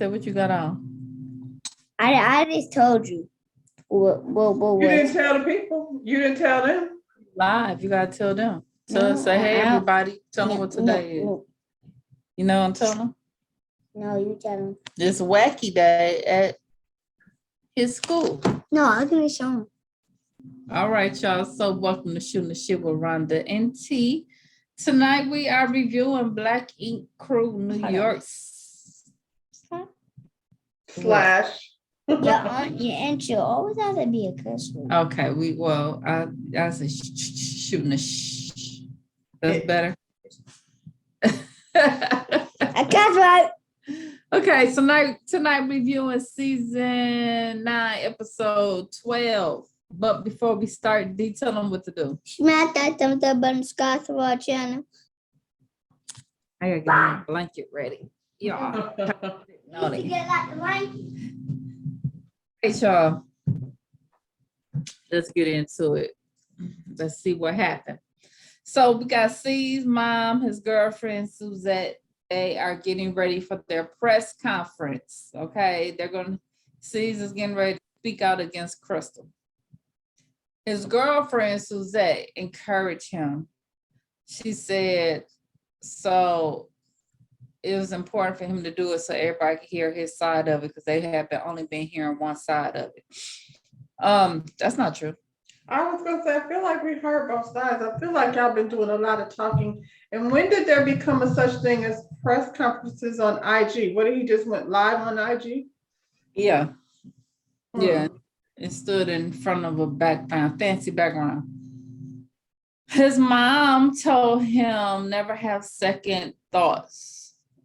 So what you got on? I just told you. What You didn't tell the people? You didn't tell them? Live, you gotta tell them. No, Say, hey, everybody, tell them what today is. No. You know what I'm telling them? No, you tell them. It's wacky day at his school. No, I'm gonna show him. All right, y'all. So welcome to Shooting the Shit with Rhonda and T. Tonight we are reviewing Black Ink Crew New York. Slash. Your intro always has to be a curse word. Okay, I said shooting the shh. That's better. I got right. Okay, so tonight reviewing season 9, episode 12. But before we start, D, tell them what to do. Smack that thumbs up button, subscribe to our channel. I gotta get my blanket ready. Y'all. You get like the blanket. Hey, y'all. Let's get into it. Let's see what happened. So we got C's mom, his girlfriend, Suzette. They are getting ready for their press conference. Okay. C's is getting ready to speak out against Crystal. His girlfriend, Suzette, encouraged him. She said, so it was important for him to do it so everybody could hear his side of it because they have only been hearing one side of it. That's not true. I was gonna say, I feel like we heard both sides. I feel like y'all been doing a lot of talking. And when did there become a such thing as press conferences on IG? What, he just went live on IG? Yeah. Yeah. It stood in front of a fancy background. His mom told him never have second thoughts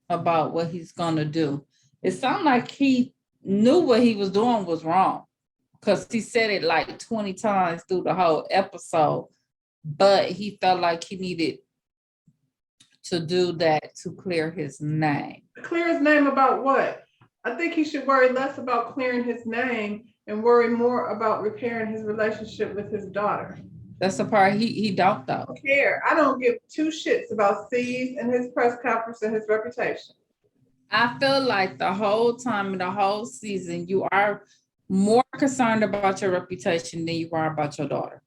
about what he's gonna do. It sounded like he knew what he was doing was wrong because he said it like 20 times through the whole episode, but he felt like he needed to do that to clear his name. Clear his name about what? I think he should worry less about clearing his name and worry more about repairing his relationship with his daughter. That's the part he don't though. I don't care. I don't give two shits about C's and his press conference and his reputation. I feel like the whole time in the whole season, you are more concerned about your reputation than you are about your daughter.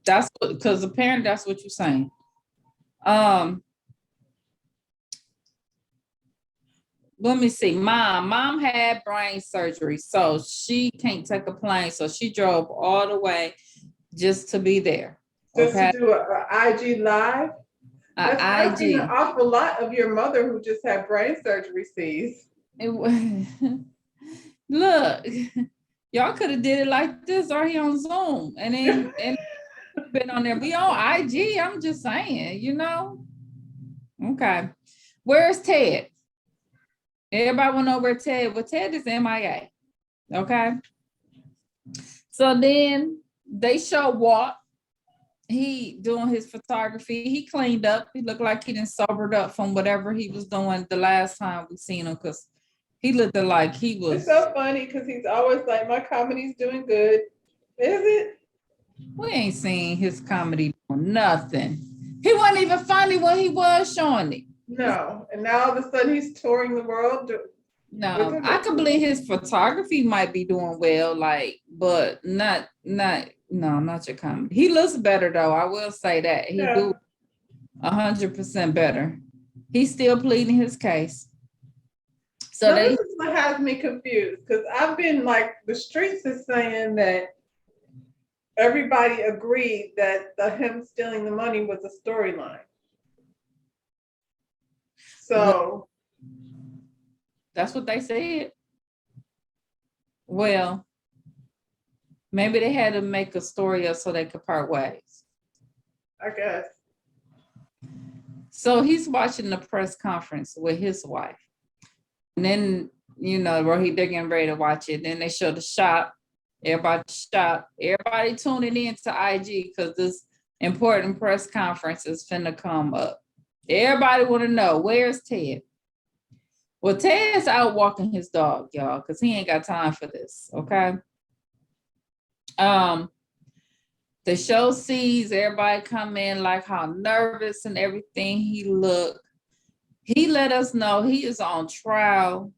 That's because apparently that's what you're saying. Let me see. Mom had brain surgery, so she can't take a plane. So she drove all the way just to be there. Just to do an IG live? That's asking an awful lot of your mother who just had brain surgery, C's. Look, y'all could have did it like this or he on Zoom and been on there. We on IG. I'm just saying, you know. Okay. Where's Ted? Everybody want to know where Ted. Well, Ted is MIA. Okay. So then they show Walt. He doing his photography. He cleaned up. He looked like he done sobered up from whatever he was doing the last time we seen him because he looked like he was. It's so funny because he's always like, my comedy's doing good. Is it? We ain't seen his comedy doing nothing. He wasn't even funny when he was showing it. No. And now all of a sudden he's touring the world. No, I could believe his photography might be doing well, but not your comedy. He looks better though. I will say that. He do 100% better. He's still pleading his case. So this is what has me confused because I've been like, the streets is saying that everybody agreed that him stealing the money was a storyline. So that's what they said. Well, maybe they had to make a story up so they could part ways. I guess. So he's watching the press conference with his wife. And then, they're getting ready to watch it. Then they show the shop. Everybody tuning in to IG because this important press conference is finna come up. Everybody want to know, where's Ted? Well, Ted's out walking his dog, y'all, because he ain't got time for this, okay? The show sees everybody come in like how nervous and everything he looked. He let us know he is on trial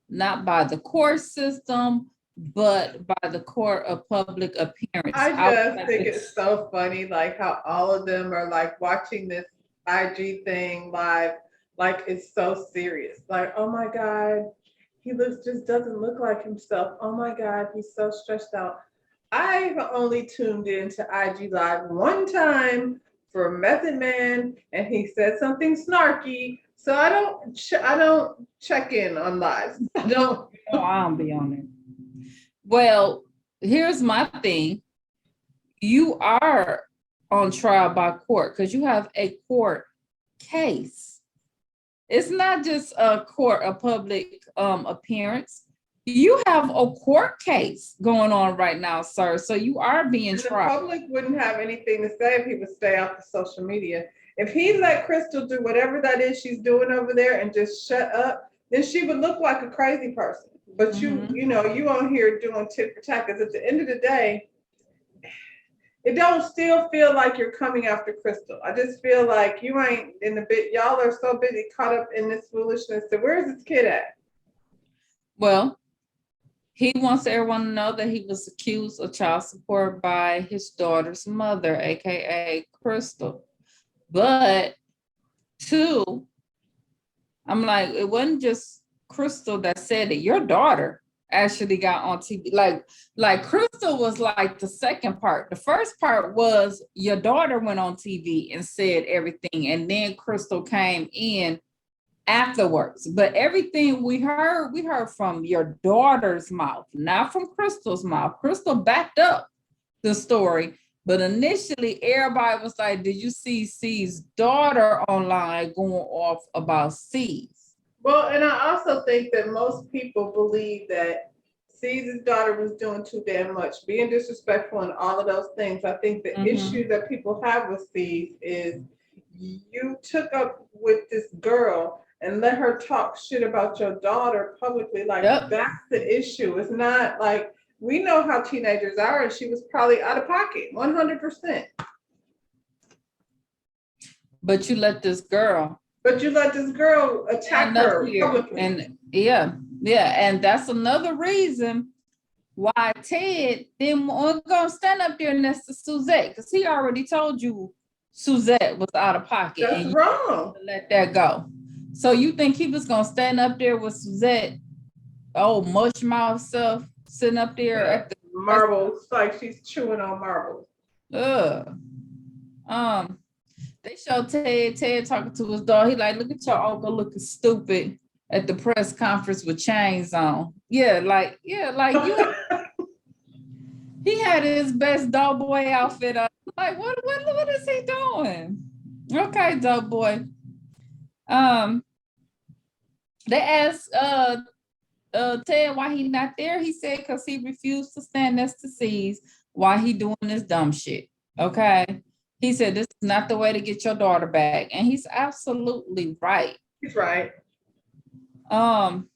not by the court system, but by the court of public appearance. I I was just like, think it's so funny, like how all of them are like watching this IG thing live, like it's so serious. Like, oh my God, he looks just doesn't look like himself. Oh my God, he's so stressed out. I've only tuned into IG Live one time for Method Man, and he said something snarky. So I don't check in on lives. I don't. oh, I don't be on it. Well, here's my thing. You are on trial by court because you have a court case. It's not just a court of public appearance. You have a court case going on right now, sir. So you are being And the tried. public wouldn't have anything to say if he would stay off the social media. If he let Crystal do whatever that is she's doing over there and just shut up, then she would look like a crazy person. But you know, you on here doing tit for tat, because at the end of the day, it don't still feel like you're coming after Crystal. I just feel like you ain't in the bit. Y'all are so busy caught up in this foolishness. So where's this kid at? Well, he wants everyone to know that he was accused of child support by his daughter's mother, aka Crystal. But two, I'm like, it wasn't just Crystal that said it. Your daughter actually got on TV. Like Crystal was like the second part. The first part was your daughter went on TV and said everything, and then Crystal came in afterwards. But everything we heard from your daughter's mouth, not from Crystal's mouth. Crystal backed up the story, but initially everybody was like, did you see C's daughter online going off about C's? Well, and I also think that most people believe that C's daughter was doing too damn much, being disrespectful and all of those things. I think the issue that people have with C's is you took up with this girl and let her talk shit about your daughter publicly. Like, that's the issue. It's not like, we know how teenagers are, and she was probably out of pocket, 100%. But you let this girl attack her publicly. And yeah, and that's another reason why Ted didn't want to go stand up there next to Suzette, because he already told you Suzette was out of pocket. That's and wrong. Let that go. So you think he was gonna stand up there with Suzette, mush mouth self, sitting up there at the marbles, like she's chewing on marbles. They show Ted talking to his dog. He like, look at your uncle looking stupid at the press conference with chains on. Yeah, like you. He had his best dog boy outfit on. Like, what is he doing? Okay, dog boy. They asked Ted why he not there. He said because he refused to stand next to C's while he doing this dumb shit. Okay. He said this is not the way to get your daughter back. And he's absolutely right. He's right. And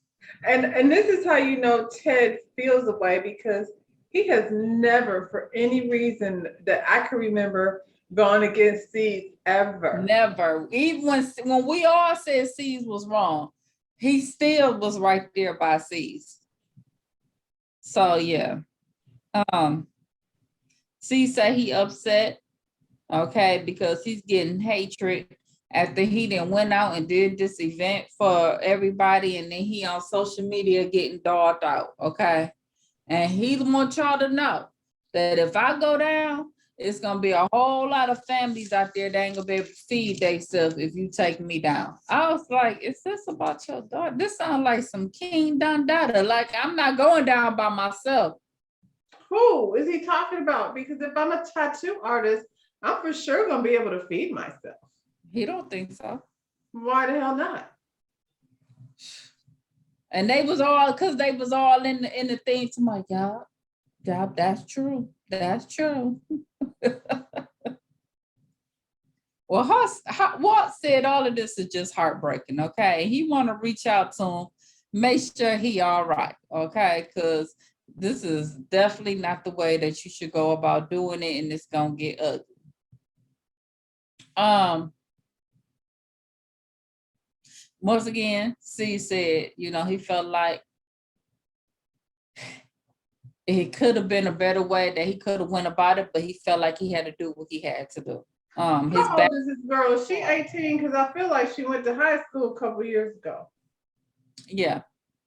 this is how you know Ted feels a way, because he has never, for any reason that I can remember, gone against C's ever. Never. Even when we all said C's was wrong, he still was right there by C's. So yeah. C said he upset, okay, because he's getting hatred after he then went out and did this event for everybody, and then he on social media getting dogged out, okay? And he wants y'all to know that if I go down, it's gonna be a whole lot of families out there that ain't gonna be able to feed themselves if you take me down. I was like, is this about your daughter? This sounds like some King Dundada. Like, I'm not going down by myself. Who is he talking about? Because if I'm a tattoo artist, I'm for sure gonna be able to feed myself. He don't think so. Why the hell not? And they was all in the thing to my job. That's true. That's true. Well, Walt said all of this is just heartbreaking. Okay, he want to reach out to him, make sure he all right. Okay, because this is definitely not the way that you should go about doing it, and it's gonna get ugly. Once again, C said, he felt like it could have been a better way that he could have went about it, but he felt like he had to do what he had to do. His How back, old is this girl? Is she 18? Because I feel like she went to high school a couple years ago. yeah.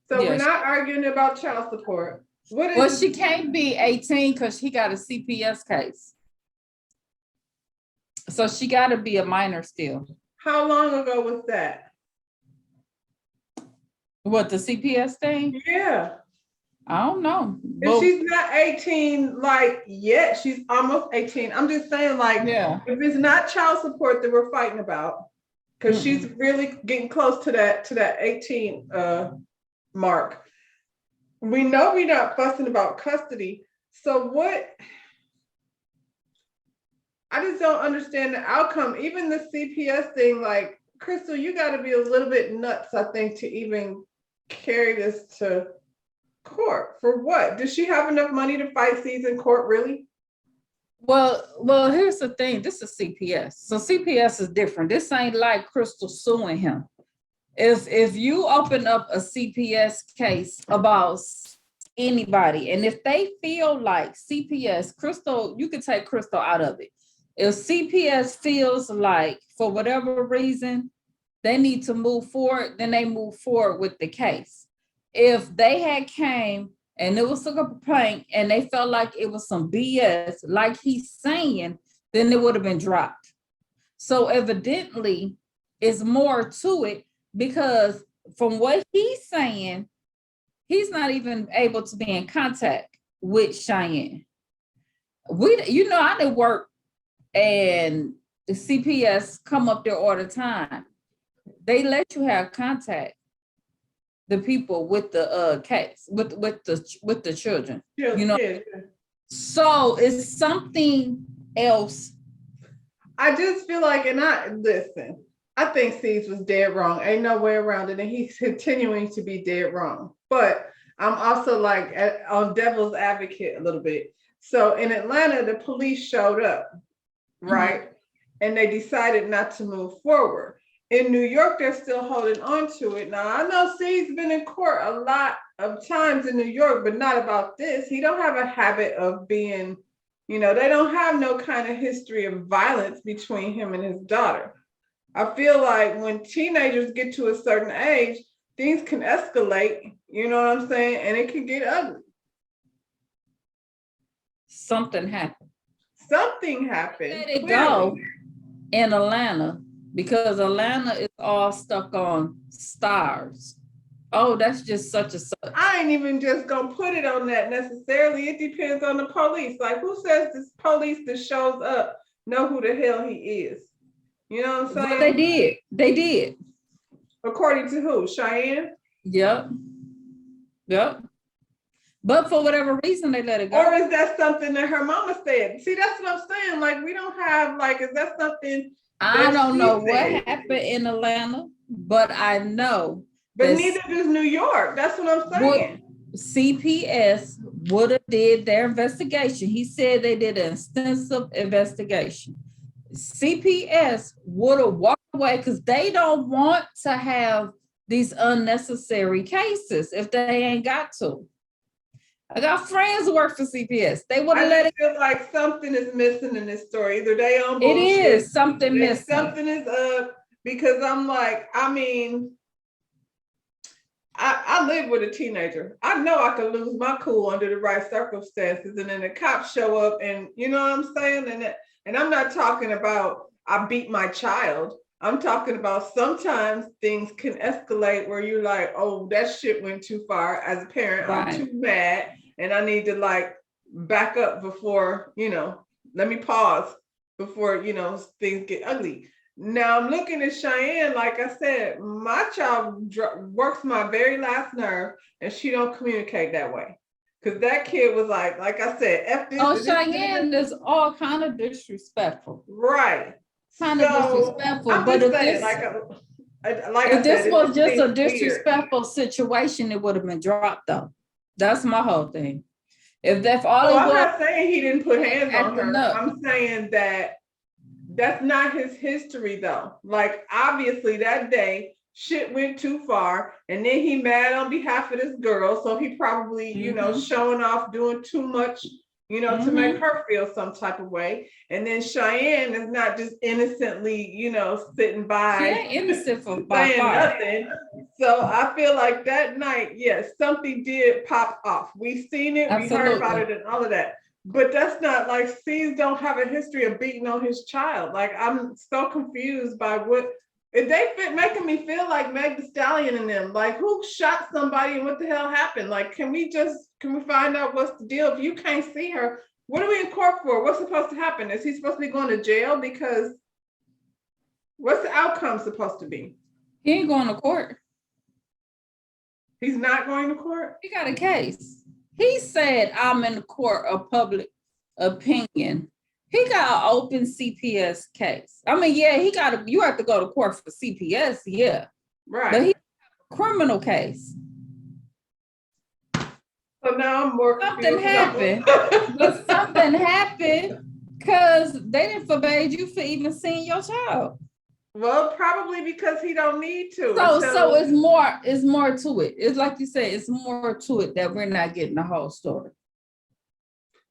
So Yeah. we're not arguing about child support. What is Well, she can't be 18 because he got a CPS case. So she got to be a minor still. how long ago was that? What, the CPS thing? Yeah. I don't know. And But she's not 18 like yet. She's almost 18. I'm just saying, like, yeah. if it's not child support that we're fighting about, because she's really getting close to that 18 mark. We know we're not fussing about custody. So what? I just don't understand the outcome. Even the CPS thing, like, Crystal, you got to be a little bit nuts, I think, to even carry this to court. For what? Does she have enough money to fight C's in court, really? Well, here's the thing. This is CPS. So CPS is different. This ain't like Crystal suing him. If you open up a CPS case about anybody, and if they feel like CPS, Crystal, you can take Crystal out of it. If CPS feels like for whatever reason they need to move forward, then they move forward with the case. If they had came and it was a complaint and they felt like it was some BS, like he's saying, then it would have been dropped. So evidently, it's more to it because from what he's saying, he's not even able to be in contact with Cheyenne. I didn't work and the CPS come up there all the time. They let you have contact the people with the case with the children. Yeah. So it's something else. I just feel like, and I think C's was dead wrong. Ain't no way around it. And he's continuing to be dead wrong. But I'm also like on devil's advocate a little bit. So in Atlanta, the police showed up, right? And they decided not to move forward. In New York, they're still holding on to it. Now, I know C's been in court a lot of times in New York, but not about this. He don't have a habit of being, they don't have no kind of history of violence between him and his daughter. I feel like when teenagers get to a certain age, things can escalate, you know what I'm saying? And it can get ugly. Something happened. Something happened. Let it go in Atlanta because Atlanta is all stuck on stars. Oh, that's just such a such. I ain't even just gonna put it on that necessarily. It depends on the police. Like, who says this police that shows up know who the hell he is? You know what I'm saying? Well, they did. According to who? Cheyenne? Yep. But for whatever reason, they let it go. Or is that something that her mama said? See, that's what I'm saying. Like, we don't have, like, is that something? I don't know what happened in Atlanta, but I know. But neither does New York. That's what I'm saying. CPS would have did their investigation. He said they did an extensive investigation. CPS would have walked away because they don't want to have these unnecessary cases if they ain't got to. I got friends who work for CPS. They would have let it. I feel like something is missing in this story. Either they on bullshit. It is something missing. Something is up because I'm like, I live with a teenager. I know I could lose my cool under the right circumstances, and then the cops show up, and you know what I'm saying? And I'm not talking about I beat my child. I'm talking about sometimes things can escalate where you're like, oh, that shit went too far. As a parent, right. I'm too mad, and I need to like back up before, let me pause before, things get ugly. Now I'm looking at Cheyenne, like I said, my child works my very last nerve, and she don't communicate that way. Because that kid was like I said, F this. Oh, Cheyenne is all kind of disrespectful. Right. Kind of disrespectful. I'm but just if saying, if this was just a disrespectful situation, it would have been dropped though. That's my whole thing. If that's all it was. I'm not saying he didn't put hands on her. I'm saying that that's not his history though. Like, obviously that day shit went too far, and then he mad on behalf of this girl, so he probably, showing off, doing too much, to make her feel some type of way. And then Cheyenne is not just innocently, sitting by, She ain't innocent for saying nothing. So I feel like that night, yes, something did pop off. We seen it, we heard about it, and all of that. But that's not like, C's don't have a history of beating on his child. Like, I'm so confused by what. If they making me feel like Meg Thee Stallion and them, like, who shot somebody and what the hell happened? Like, can we find out what's the deal? If you can't see her, what are we in court for? What's supposed to happen? Is he supposed to be going to jail? Because what's the outcome supposed to be? He ain't going to court. He's not going to court? He got a case. He said, I'm in the court of public opinion. He got an open CPS case. I mean, yeah, you have to go to court for CPS, yeah. Right. But he has a criminal case. So now I'm more confused. Something happened. But something happened because they didn't forbade you for even seeing your child. Well, probably because he don't need to. So it's more to it. It's like you said, it's more to it that we're not getting the whole story.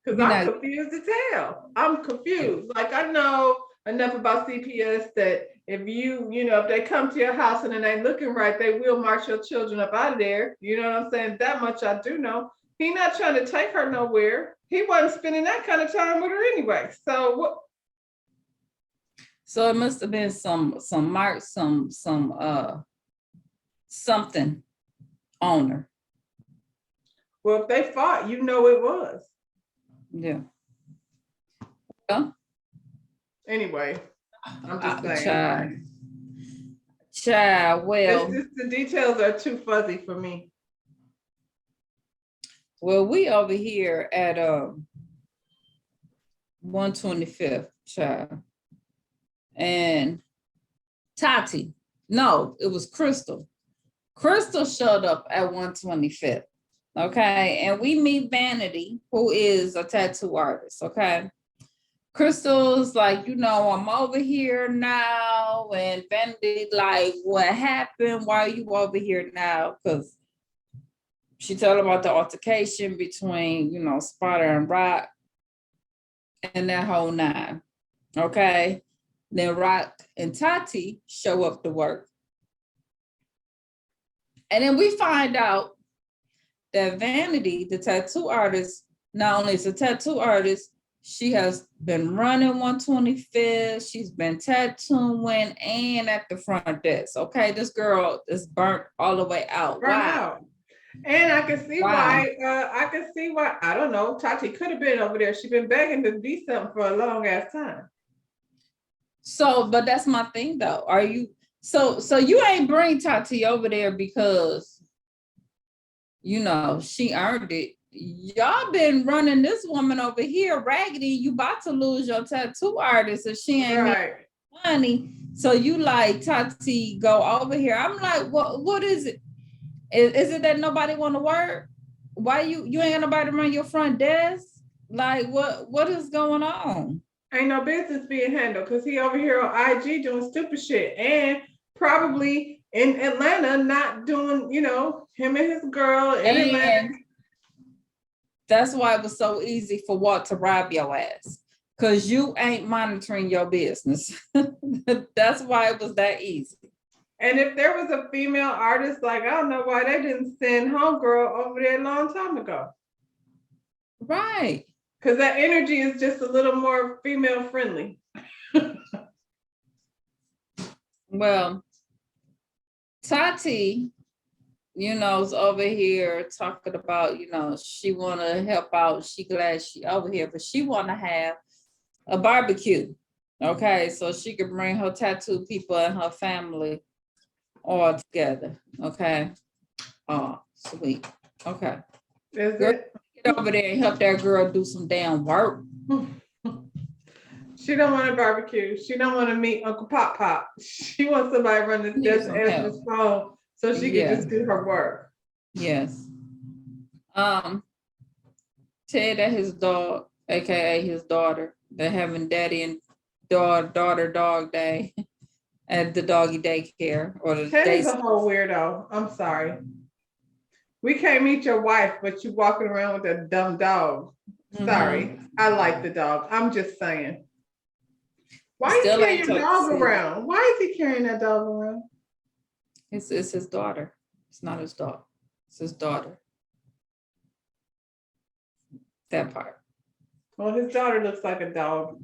Because I'm confused as hell. I'm confused. Like, I know enough about CPS that if if they come to your house and it ain't looking right, they will march your children up out of there. You know what I'm saying? That much I do know. He not trying to take her nowhere. He wasn't spending that kind of time with her anyway. So what? So it must have been some mark, something on her. Well, if they fought, it was. Yeah. Well, anyway, I'm just saying. Child, well. The details are too fuzzy for me. Well, we over here at 125th, child. And Tati, no, it was Crystal. Crystal showed up at 125th. Okay, and we meet Vanity, who is a tattoo artist. Okay, Crystal's like, I'm over here now, and Vanity like, what happened? Why are you over here now? Because she told about the altercation between, Spotter and Rock, and that whole nine. Okay, then Rock and Tati show up to work, and then we find out that Vanity, the tattoo artist, not only is a tattoo artist, she has been running 125th, she's been tattooing and at the front desk. Okay, this girl is burnt all the way out. Wow. And I can see why, I don't know, Tati could have been over there. She's been begging to be something for a long ass time. So, but that's my thing though. Are you, so you ain't bring Tati over there because she earned it. Y'all been running this woman over here raggedy. You about to lose your tattoo artist if she ain't making money. So you like, Tati, go over here. I'm like, what is it? Is it that nobody want to work? Why you ain't got nobody to run your front desk? Like, what is going on? Ain't no business being handled because he over here on IG doing stupid shit and probably in Atlanta not doing, him and his girl in Atlanta. That's why it was so easy for Walt to rob your ass, because you ain't monitoring your business. That's why it was that easy. And if there was a female artist, like, I don't know why they didn't send homegirl over there a long time ago. Right. Because that energy is just a little more female friendly. Well, Tati, is over here talking about, she want to help out. She glad she over here, but she want to have a barbecue. Okay, so she could bring her tattoo people and her family all together. Okay. Oh, sweet. Okay. Is girl, it? Get over there and help that girl do some damn work. She don't want a barbecue. She don't want to meet Uncle Pop Pop. She wants somebody to run this desk and answer his phone so she can just do her work. Yes. Ted and his dog, aka his daughter, they're having daddy and daughter dog day. at the doggy daycare or the Ted day. is a whole weirdo. I'm sorry. We can't meet your wife, but you walking around with a dumb dog. Sorry. I like the dog. I'm just saying. Why you Still carrying ain't your took dog to see. around? Why is he carrying that dog around? It's his daughter. It's not his dog. It's his daughter. That part. Well, his daughter looks like a dog.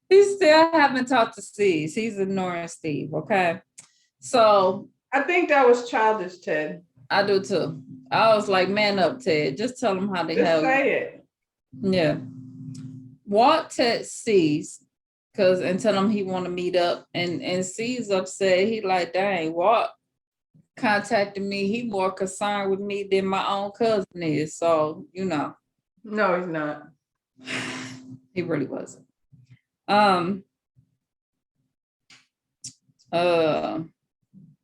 He still haven't talked to Steve. He's ignoring Steve. Okay. So I think that was childish, Ted. I do too. I was like, man up, Ted. Just tell him how the Just hell. say it. Yeah. Walt Ted sees and tell him he want to meet up and sees upset. He like, dang, Walt contacted me. He more concerned with me than my own cousin is. So, No, he's not. he really wasn't.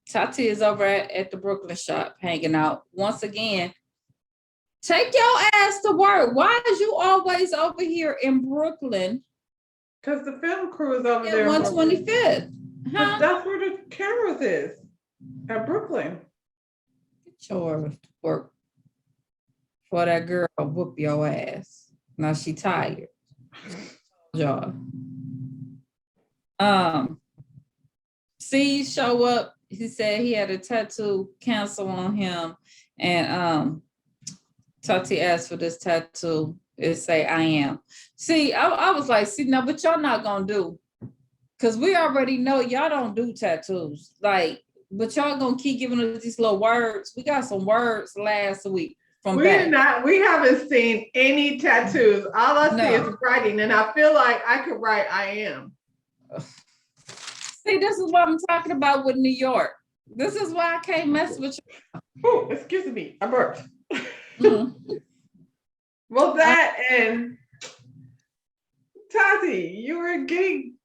Tati is over at the Brooklyn shop hanging out. Once again, take your ass to work. Why is you always over here in Brooklyn? Because the film crew is over there. 125th. Huh? That's where the cameras is. At Brooklyn. Get your ass to work. For that girl whoop your ass. Now she tired. Job. See, show up. He said he had a tattoo cancel on him. And Tati asked for this tattoo. It say I am. See, I was like, see, no, but y'all not gonna do. Cause we already know y'all don't do tattoos. Like, but y'all gonna keep giving us these little words. We got some words last week from We haven't seen any tattoos. All I see is writing, and I feel like I could write I am. See, this is what I'm talking about with New York. This is why I can't mess with you. Oh, excuse me, I burped. Mm-hmm. Well, that and Tati, you were getting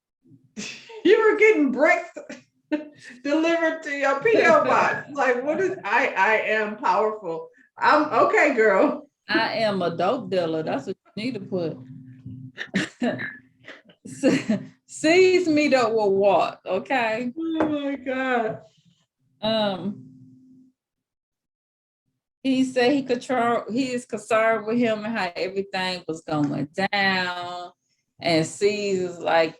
bricks delivered to your PO box. Like, what is I am powerful. I'm okay, girl. I am a dope dealer. That's what you need to put. Sees me that will walk, okay? Oh my God. He said he is concerned with him and how everything was going down. And sees is like,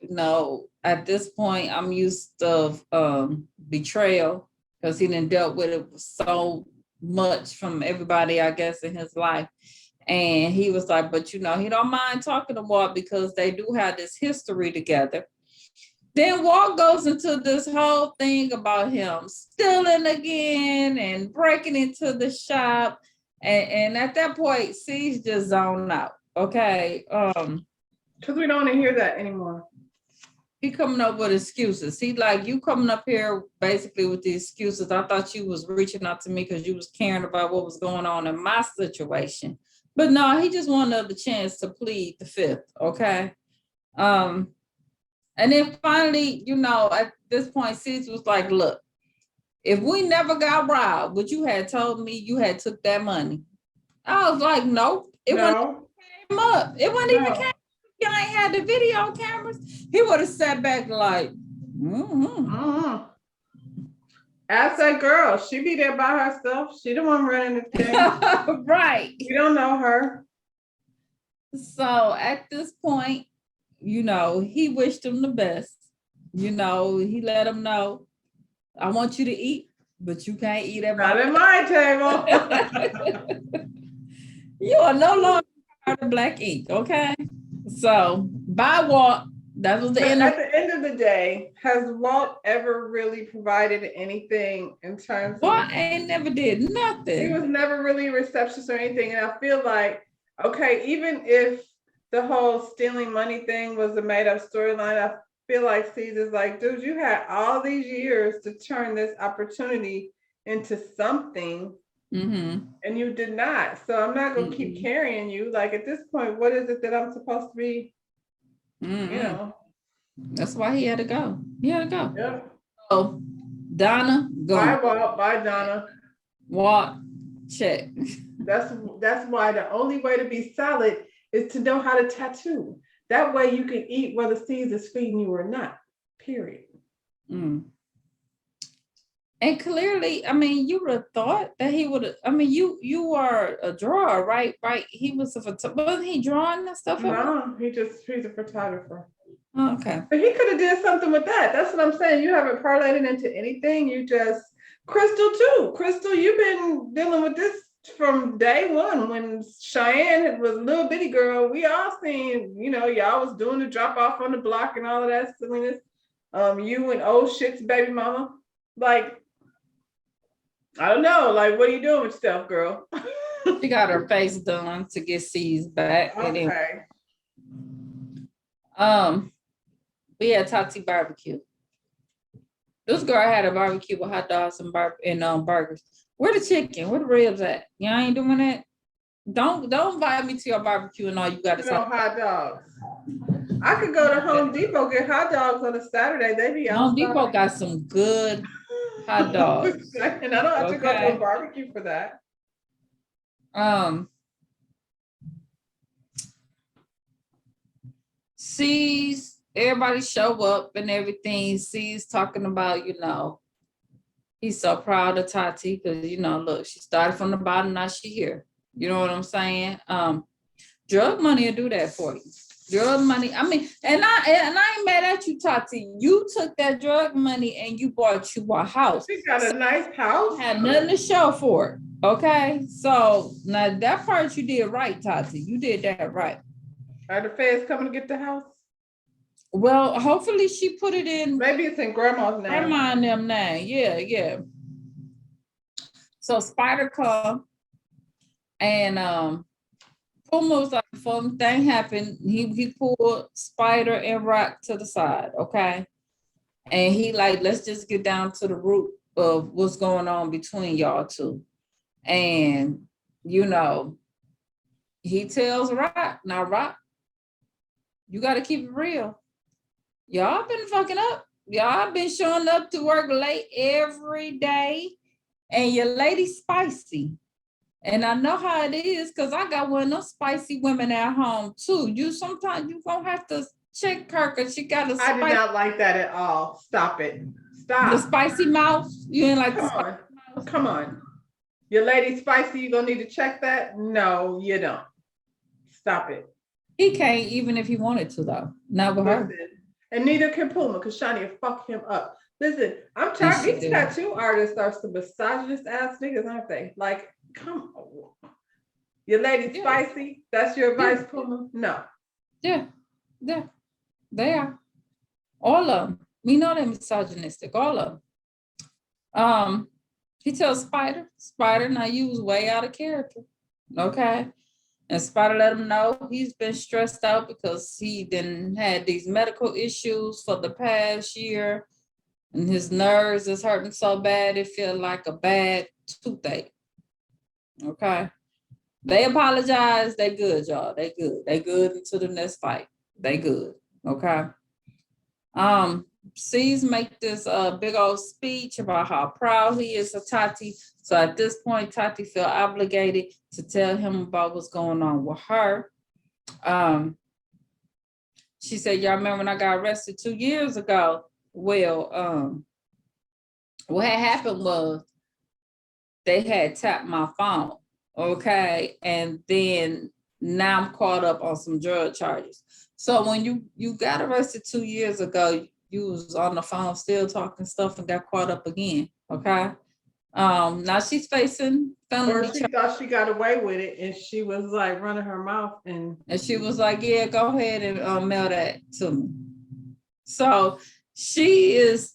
at this point, I'm used to betrayal because he done dealt with it so much from everybody, I guess, in his life. And he was like, but he don't mind talking to Walt because they do have this history together. Then Walt goes into this whole thing about him stealing again and breaking into the shop. And at that point, C's just zoned out. Okay. Because we don't want to hear that anymore. He coming up with excuses. He like, you coming up here basically with the excuses. I thought you was reaching out to me because you was caring about what was going on in my situation. But no, he just wanted another chance to plead the fifth. Okay. And then finally, at this point, C's was like, look, if we never got robbed, would you had told me you had took that money? I was like, nope. It wouldn't came up. It wouldn't even came. You ain't had the video cameras. He would have sat back like, Ask that girl. She be there by herself. She the one running the thing. Right. We don't know her. So at this point, he wished him the best. He let him know, I want you to eat, but you can't eat at my table. You are no longer part of Black Ink, okay? So bye, Walt. That was the end. At the end of the day, has Walt ever really provided anything in terms of? Walt ain't never did nothing. He was never really a receptionist or anything. And I feel like, okay, even if the whole stealing money thing was a made-up storyline, I feel like Caesar's like, dude, you had all these years to turn this opportunity into something, and you did not. So I'm not going to keep carrying you. Like, at this point, what is it that I'm supposed to be? That's why he had to go. Yeah. So Donna, go. Bye, Walt. Bye, Donna. Walt, check. That's why the only way to be solid is to know how to tattoo. That way you can eat whether C's is feeding you or not. Period. Mm. And clearly, I mean, you would have thought that he would have. I mean, you are a drawer, right? Right? He was wasn't he drawing and stuff? No, he's a photographer. Oh, okay. But he could have did something with that. That's what I'm saying. You haven't parlayed it into anything. You just Crystal too. Crystal, you've been dealing with this from day one when Cheyenne was a little bitty girl. We all seen, y'all was doing the drop off on the block and all of that silliness. You and old shit's baby mama. Like, I don't know. Like, what are you doing with yourself, girl? She got her face done to get C's back. Okay. We had Tati barbecue. This girl had a barbecue with hot dogs and burgers. Where the chicken? Where the ribs at? Y'all ain't doing that. Don't invite me to your barbecue and all you got to say. Hot dogs. I could go to Home Depot, get hot dogs on a Saturday. They be outside. Home Depot got some good hot dogs. And I don't have to go to a barbecue for that. Sees everybody show up and everything. Sees talking about, he's so proud of Tati because, look, she started from the bottom, now she here. You know what I'm saying? Drug money will do that for you. Drug money. I mean, and I ain't mad at you, Tati. You took that drug money and you bought you a house. She got a nice house. Had nothing to show for it. Okay. So now that part you did right, Tati. You did that right. Are the feds coming to get the house? Well, hopefully she put it in. Maybe it's in grandma's name. Grandma and them name. Yeah. So Spider come and Puma was like, before the thing happened, he pulled Spider and Rock to the side, okay? And he like, let's just get down to the root of what's going on between y'all two. And, he tells Rock, now Rock, you got to keep it real. Y'all been fucking up. Y'all been showing up to work late every day. And your lady spicy. And I know how it is because I got one of those spicy women at home too. Sometimes you gonna have to check her because she got a I did not like that at all. Stop it. Stop. The spicy mouth. You ain't like Come on. Your lady spicy, you gonna need to check that? No, you don't. Stop it. He can't even if he wanted to though. Not with her. And neither can Puma because Shani will fuck him up. Listen, I'm tired. These tattoo artists are some misogynist ass niggas, aren't they? Like, come on. Your lady spicy? That's your advice, Puma? No. Yeah. They are. All of them. We know they're misogynistic. All of them. He tells Spider, now you was way out of character. Okay. And Spider let him know he's been stressed out because he didn't had these medical issues for the past year. And his nerves is hurting so bad, it feels like a bad toothache. Okay. They apologize. They good, y'all. They good. They good until the next fight. They good. Okay. C's make this big old speech about how proud he is of Tati. So at this point, Tati felt obligated to tell him about what's going on with her. She said, y'all remember when I got arrested 2 years ago? Well, what had happened was they had tapped my phone, okay? And then now I'm caught up on some drug charges. So when you got arrested 2 years ago, you was on the phone still talking stuff and got caught up again, okay? Now she's facing felony. Or she thought she got away with it and she was like running her mouth and she was like, yeah, go ahead and mail that to me. So she is,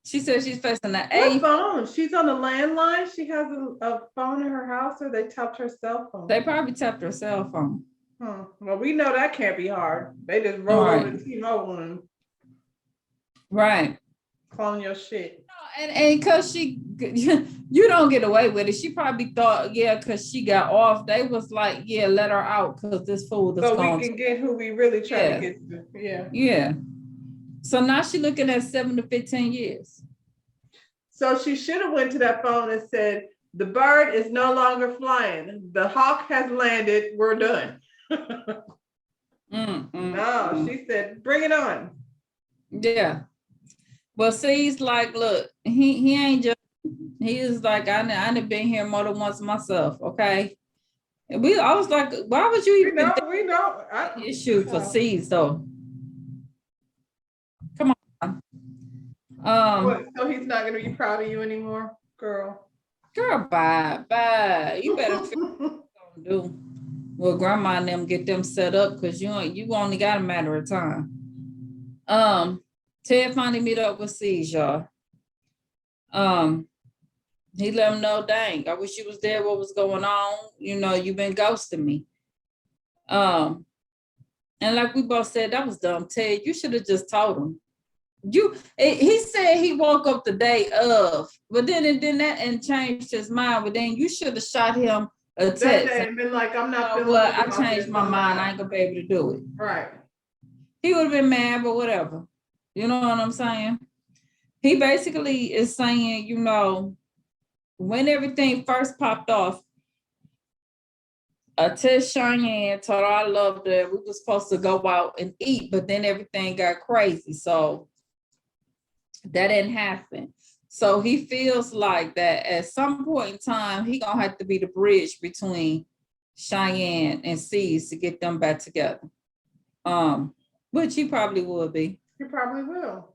she said she's facing the what phone? She's on the landline. She has a phone in her house, or they tapped her cell phone. They probably tapped her cell phone. Well, we know that can't be hard. They just roll over the T-Mobile and calling your shit. And because you don't get away with it. She probably thought, because she got off. They was like, let her out because this fool is so we can get who we really try to get to. Yeah. So now she's looking at 7 to 15 years. So she should have went to that phone and said, the bird is no longer flying. The hawk has landed. We're done. No, she said, bring it on. Yeah. Well, see, he's like, look, he ain't just, he is like, I done been here more than once myself, okay? And I was like, why would you even think We know. issue for C's though? Come on. So he's not gonna be proud of you anymore, girl. Girl, bye. You better figure out what you're gonna do. Well, grandma and them get them set up because you only got a matter of time. Ted finally meet up with C's, y'all. He let him know, dang, I wish you was there. What was going on? You know, you've been ghosting me. And like we both said, that was dumb. Ted, you should have just told him. He said he woke up the day of, but then it did that and changed his mind. But then you should have shot him a That text. day and been like, I'm not feeling well, good I about changed this, my I'm mind. not. I ain't gonna be able to do it. Right. He would have been mad, but whatever. You know what I'm saying? He basically is saying, you know, when everything first popped off, I text Cheyenne, told her I loved her. We were supposed to go out and eat, but then everything got crazy. So that didn't happen. So he feels like that at some point in time, he gonna have to be the bridge between Cheyenne and C's to get them back together. Which he probably would be. He probably will.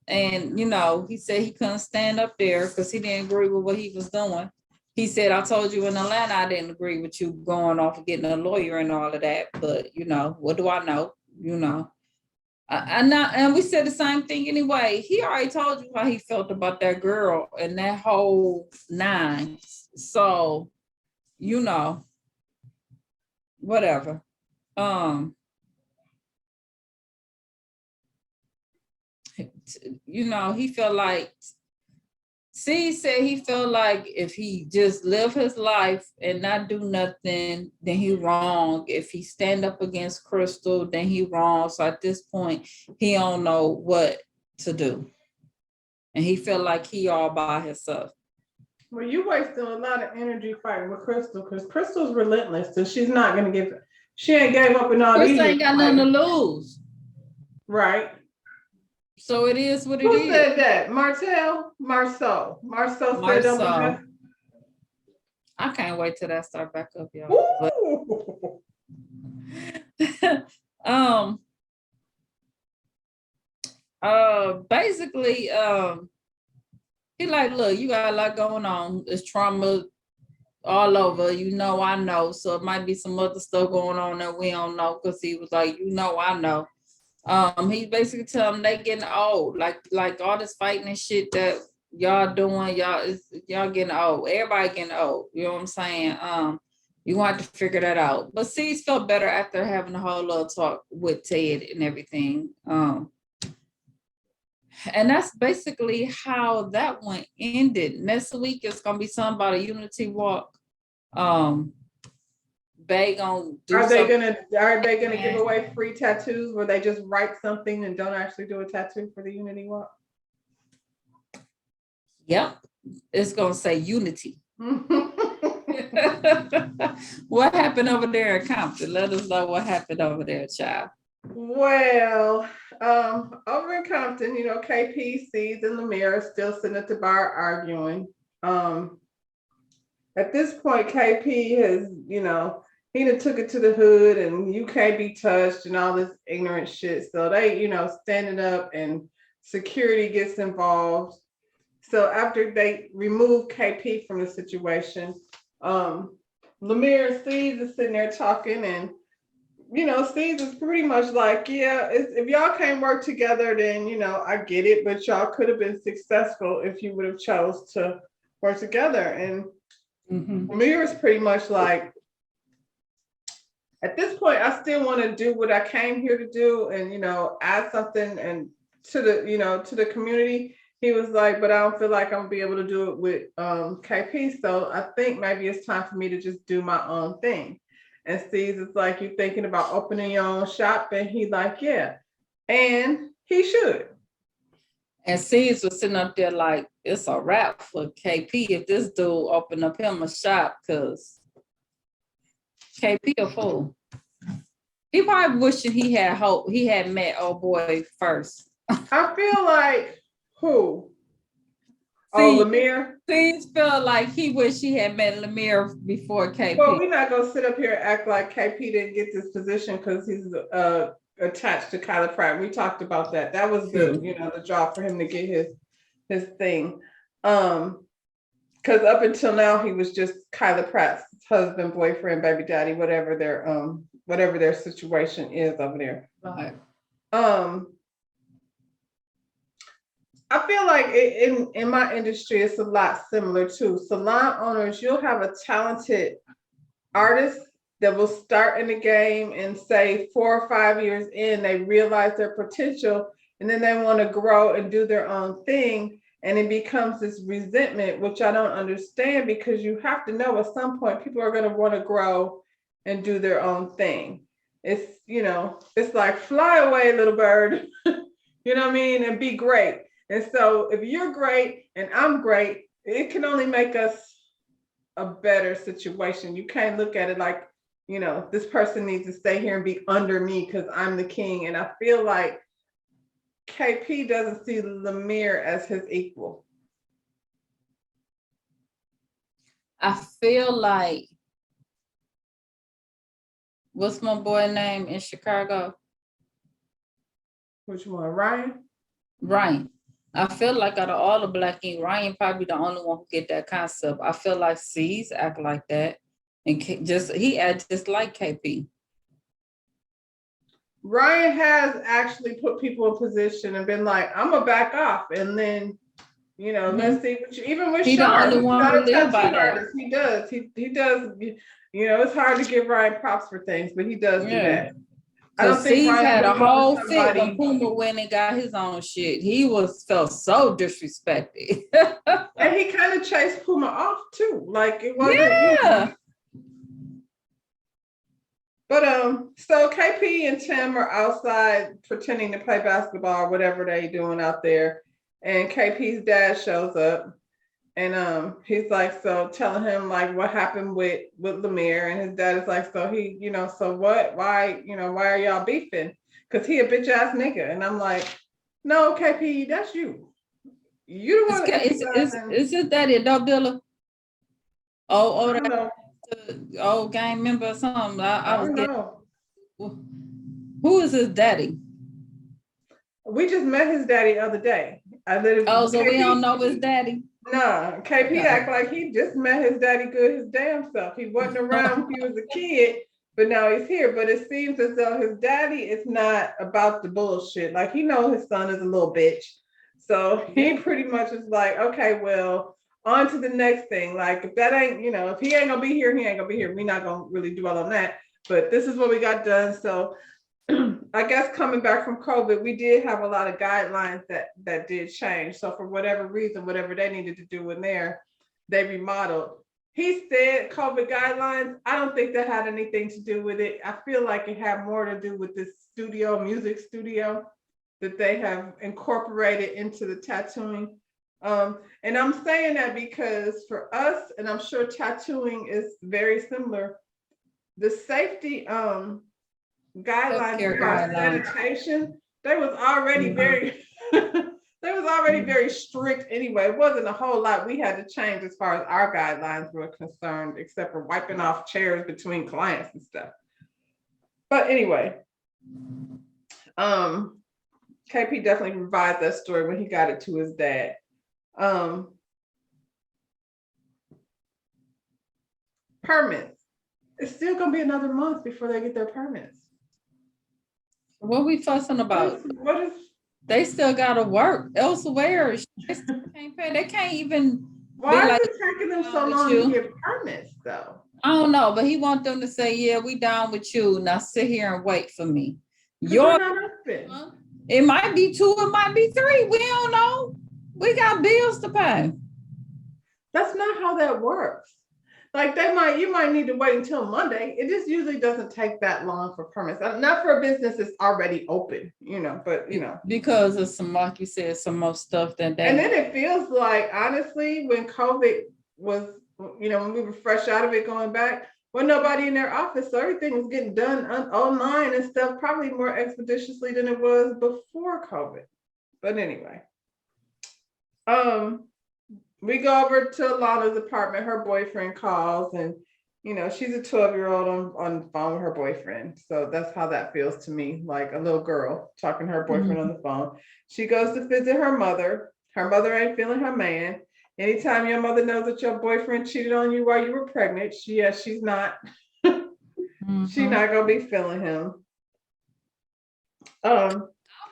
And you know, he said he couldn't stand up there because he didn't agree with what he was doing. He said, I told you in Atlanta, I didn't agree with you going off and getting a lawyer and all of that. But you know, what do I know? You know. And we said the same thing anyway. He already told you how he felt about that girl and that whole nine. So, you know, whatever. You know, he felt like, C said he felt like if he just live his life and not do nothing, then he wrong. If he stand up against Crystal, then he wrong. So at this point, he don't know what to do. And he felt like he all by himself. Well, you wasting a lot of energy fighting with Crystal because Crystal's relentless, so she's not gonna give. She ain't gave up in all these. Crystal ain't got nothing to lose. Right. So it is what it Who is. Who said that? Marcel said that. I can't wait till that start back up, y'all. Basically, he like, look, you got a lot going on. It's trauma all over, you know, I know. So it might be some other stuff going on that we don't know, because he was like, you know, I know. He basically tell them they getting old, like all this fighting and shit that y'all doing, y'all getting old. Everybody getting old. You know what I'm saying? You want to figure that out. But C's felt better after having a whole little talk with Ted and everything. And that's basically how that one ended. Next week it's gonna be something about a unity walk. They gonna do. Are they gonna give away free tattoos where they just write something and don't actually do a tattoo for the Unity Walk? Yep, it's gonna say Unity. What happened over there at Compton? Let us know what happened over there, child. Well, over in Compton, you know, KP, C's and Lemire are still sitting at the bar arguing. At this point, KP has, you know, he done took it to the hood and you can't be touched and all this ignorant shit. So they, you know, standing up and security gets involved. So after they remove KP from the situation, Lemire and C's is sitting there talking, and you know, C's is pretty much like, yeah, if y'all can't work together, then you know, I get it, but y'all could have been successful if you would have chose to work together. And Lemire is pretty much like, at this point, I still want to do what I came here to do, and you know, add something and to the, you know, to the community. He was like, but I don't feel like I'm gonna be able to do it with KP. So I think maybe it's time for me to just do my own thing. And Steve's is like, you thinking about opening your own shop? And he's like, yeah. And he should. And Steve's was sitting up there like, it's a wrap for KP if this dude opened up him a shop, because KP a fool. He probably wishing he had hope. He had met old boy first. I feel like who? See, Lemire. things feel like he wish he had met Lemire before KP. Well, we're not gonna sit up here and act like KP didn't get this position because he's attached to Kyla Pratt. We talked about that. That was the job for him to get his thing. Because up until now he was just Kyla Pratt's husband, boyfriend, baby daddy, whatever their situation is over there. Right. I feel like in my industry, it's a lot similar too. Salon owners, you'll have a talented artist that will start in the game and say 4 or 5 years in, they realize their potential and then they want to grow and do their own thing. And it becomes this resentment, which I don't understand because you have to know at some point people are going to want to grow and do their own thing. It's, it's like fly away, little bird, you know what I mean? And be great. And so if you're great and I'm great, it can only make us a better situation. You can't look at it like, this person needs to stay here and be under me because I'm the king. And I feel like KP doesn't see Lemire as his equal. I feel like, what's my boy name in Chicago? Which one, Ryan? Ryan. I feel like out of all the Black ink, Ryan probably the only one who get that concept. I feel like C's act like that, and he act just like KP. Ryan has actually put people in position and been like, "I'm gonna back off," and then, let's see. Even with he Shar, the only one who live by that. He does. He does. It's hard to give Ryan props for things, but he does do that. I don't think C's had a whole fit when somebody. Puma went and got his own shit. He felt so disrespected. And he kind of chased Puma off too. Like it wasn't. Yeah. But so KP and Tim are outside pretending to play basketball or whatever they doing out there. And KP's dad shows up and he's like, so telling him like what happened with Lemire, and his dad is like, so he, so what? Why are y'all beefing? Because he a bitch ass nigga. And I'm like, no, KP, that's you. You the one. Is it daddy a dope dealer? Old gang member or something. I was getting. Who is his daddy? We just met his daddy the other day. So we don't know his daddy? No, KP act like he just met his daddy good his damn self. He wasn't around when he was a kid, but now he's here. But it seems as though his daddy is not about the bullshit. Like he knows his son is a little bitch. So he pretty much is like, okay, well, on to the next thing. Like if that ain't, if he ain't gonna be here, he ain't gonna be here. We're not gonna really dwell on that. But this is what we got done. So I guess coming back from COVID, we did have a lot of guidelines that did change. So for whatever reason, whatever they needed to do in there, they remodeled. He said COVID guidelines. I don't think that had anything to do with it. I feel like it had more to do with this music studio that they have incorporated into the tattooing. And I'm saying that because for us, and I'm sure tattooing is very similar, the safety guidelines for sanitation, they was already very very strict anyway. It wasn't a whole lot we had to change as far as our guidelines were concerned, except for wiping off chairs between clients and stuff. But anyway, KP definitely provides that story when he got it to his dad. Permits. It's still gonna be another month before they get their permits. What we fussing about? What is? They still gotta work elsewhere. They still can't pay. They can't even. Why is it taking them so long to get permits though? I don't know, but he wants them to say, "Yeah, we down with you. Now sit here and wait for me." You're not open. It might be 2, it might be 3. We don't know. We got bills to pay. That's not how that works. Like you might need to wait until Monday. It just usually doesn't take that long for permits. Not for a business that's already open, but because of some, like you said, some more stuff that they. And then it feels like, honestly, when COVID was, when we were fresh out of it going back, Well, nobody in their office, so everything was getting done online and stuff, probably more expeditiously than it was before COVID. But anyway, we go over to Lana's apartment. Her boyfriend calls, and she's a 12-year-old on the phone with her boyfriend. So that's how that feels to me, like a little girl talking to her boyfriend on the phone. She goes to visit her mother. Her mother ain't feeling her man. Anytime your mother knows that your boyfriend cheated on you while you were pregnant, she's not. She's not gonna be feeling him. I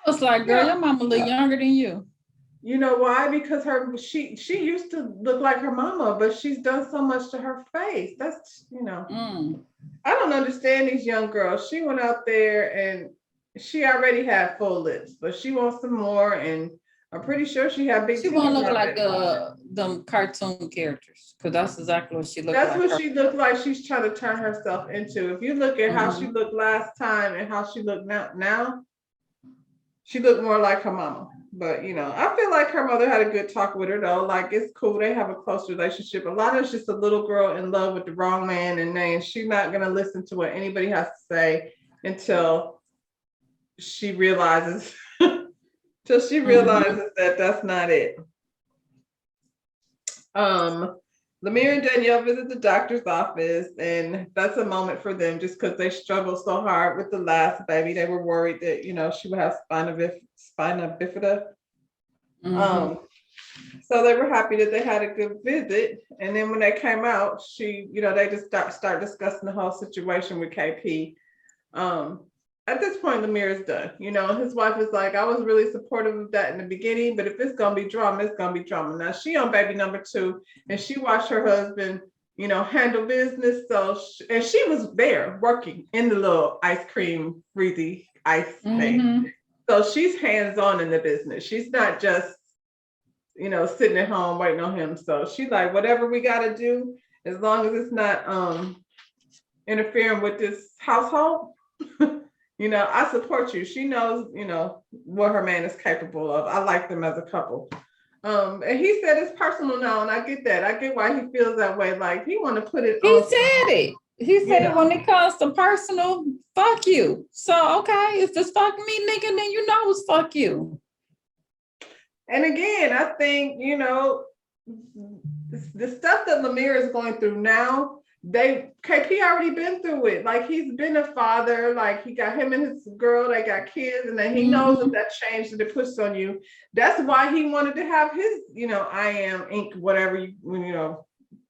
was like, girl, your mama a little younger than you. You know why? Because she used to look like her mama, but she's done so much to her face. That's I don't understand these young girls. She went out there and she already had full lips, but she wants some more, and I'm pretty sure she had big. She won't look like them cartoon characters, because that's exactly what she looked like. That's what she looked like. She's trying to turn herself into. If you look at how she looked last time and how she looked now, she looked more like her mama. But I feel like her mother had a good talk with her though. Like, it's cool. They have a close relationship. A lot of it's just a little girl in love with the wrong man, and she's not gonna listen to what anybody has to say until she realizes that that's not it. Lemire and Danielle visit the doctor's office, and that's a moment for them just because they struggled so hard with the last baby. They were worried that she would have spina bifida. So they were happy that they had a good visit. And then when they came out, they just start discussing the whole situation with KP. At this point, Lemire is done. His wife is like, I was really supportive of that in the beginning, but if it's gonna be drama, it's gonna be drama. Now she on baby number 2, and she watched her husband, handle business. So and she was there working in the little ice cream freezy ice thing. So she's hands-on in the business. She's not just, sitting at home waiting on him. So she's like, whatever we gotta do, as long as it's not interfering with this household. I support you. She knows, what her man is capable of. I like them as a couple. And he said it's personal now, and I get that. I get why he feels that way. Like, he want to put it on. He said it. He said it when it comes to personal, fuck you. So, okay, if it's fuck me, nigga, then it's fuck you. And again, I think, the stuff that Lemire is going through now, KP already been through it. Like, he's been a father, like he got him and his girl, they got kids, and then he knows that change that it puts on you. That's why he wanted to have his, I am ink, whatever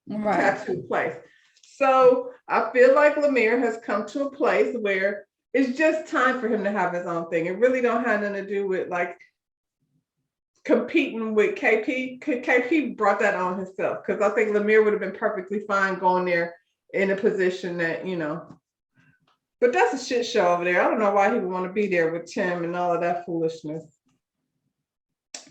tattoo place. So I feel like Lemire has come to a place where it's just time for him to have his own thing. It really don't have nothing to do with like competing with KP. KP brought that on himself, because I think Lemire would have been perfectly fine going there in a position that, but that's a shit show over there. I don't know why he would want to be there with Tim and all of that foolishness.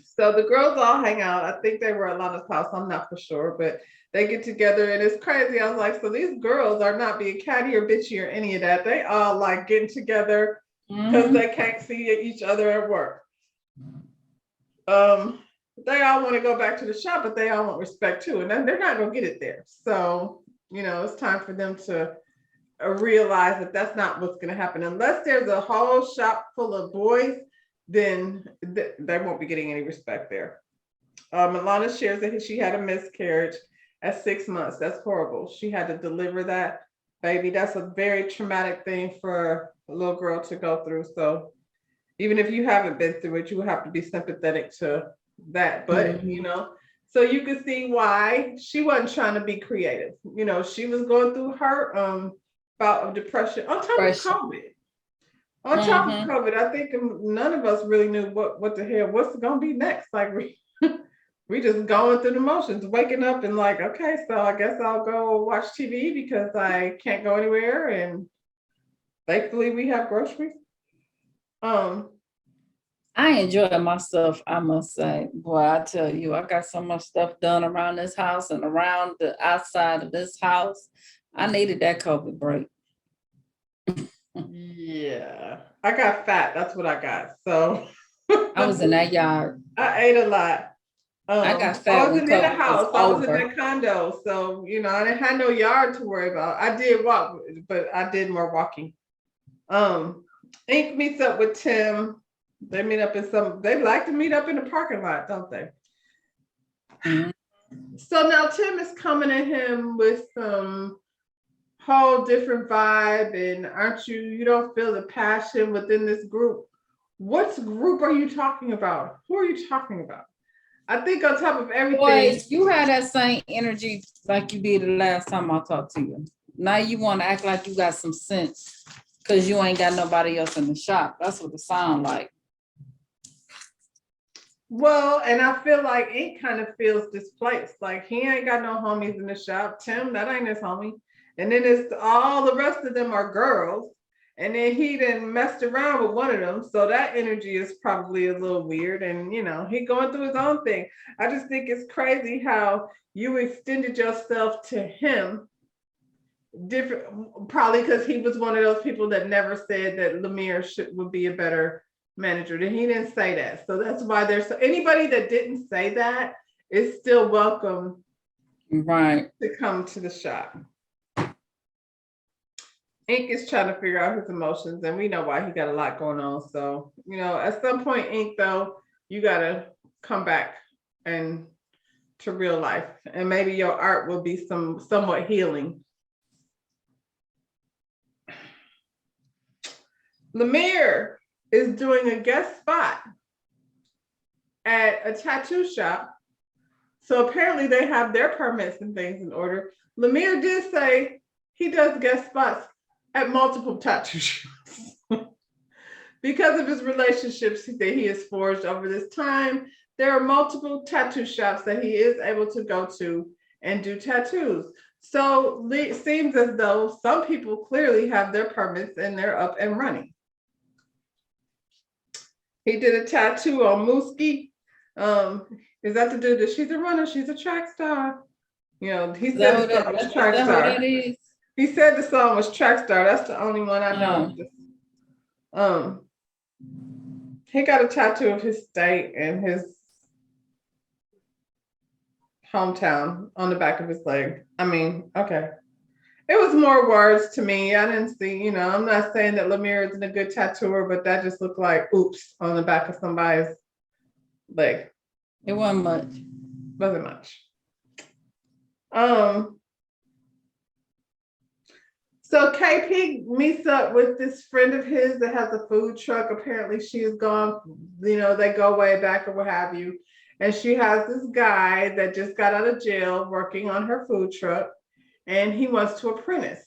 So the girls all hang out. I think they were at Lana's house. I'm not for sure, but they get together, and it's crazy. I was like, so these girls are not being catty or bitchy or any of that. They all like getting together because they can't see each other at work. They all want to go back to the shop, but they all want respect too, and they're not gonna get it there. So it's time for them to realize that that's not what's gonna happen. Unless there's a whole shop full of boys, then they won't be getting any respect there. Alana shares that she had a miscarriage at 6 months. That's horrible. She had to deliver that baby. That's a very traumatic thing for a little girl to go through. So even if you haven't been through it, you will have to be sympathetic to that. But, so you can see why she wasn't trying to be creative. She was going through her bout of depression on top of COVID. On top of COVID, I think none of us really knew what the hell, what's going to be next. Like, we just going through the motions, waking up and like, okay, so I guess I'll go watch TV because I can't go anywhere. And thankfully we have groceries. I enjoy myself, I must say. Boy, I tell you, I got so much stuff done around this house and around the outside of this house. I needed that COVID break. Yeah, I got fat. That's what I got. So I was in that yard. I ate a lot. I got I fat when wasn't in the COVID was house. I was in over. the condo. So, I didn't have no yard to worry about. I did walk, but I did more walking. Ink meets up with Tim. They meet up they like to meet up in the parking lot, don't they? Mhm. So now Tim is coming at him with some whole different vibe, and you don't feel the passion within this group. What group are you talking about? Who are you talking about? I think on top of everything, Boy, you had that same energy like you did the last time I talked to you. Now you want to act like you got some sense because you ain't got nobody else in the shop. That's what it sound like. well, and I feel like Ink kind of feels displaced. Like he ain't got no homies in the shop. Tim, that ain't his homie. And then it's all the rest of them are girls. And then he done messed around with one of them. So that energy is probably a little weird. And he going through his own thing. I just think it's crazy how you extended yourself to him different, probably because he was one of those people that never said that Lemire would be a better manager. And he didn't say that. So that's why anybody that didn't say that is still welcome Right. to come to the shop. Ink is trying to figure out his emotions, and we know why he got a lot going on. So, at some point, Ink, though, you got to come back and to real life, and maybe your art will be somewhat healing. Lemire is doing a guest spot at a tattoo shop. So apparently they have their permits and things in order. Lemire did say he does guest spots at multiple tattoo shops because of his relationships that he has forged over this time. There are multiple tattoo shops that he is able to go to and do tattoos. So it seems as though some people clearly have their permits and they're up and running. He did a tattoo on Mooski. Is that the dude that she's a runner? She's a track star. He said the song was track star. He said the song was track star. That's the only one I know. He got a tattoo of his state and his hometown on the back of his leg. I mean, okay. It was more words to me. I didn't see, I'm not saying that Lemire isn't a good tattooer, but that just looked like oops on the back of somebody's leg. It wasn't much. Wasn't much. So KP meets up with this friend of his that has a food truck. Apparently she is gone, they go way back or what have you. And she has this guy that just got out of jail working on her food truck, and he wants to apprentice.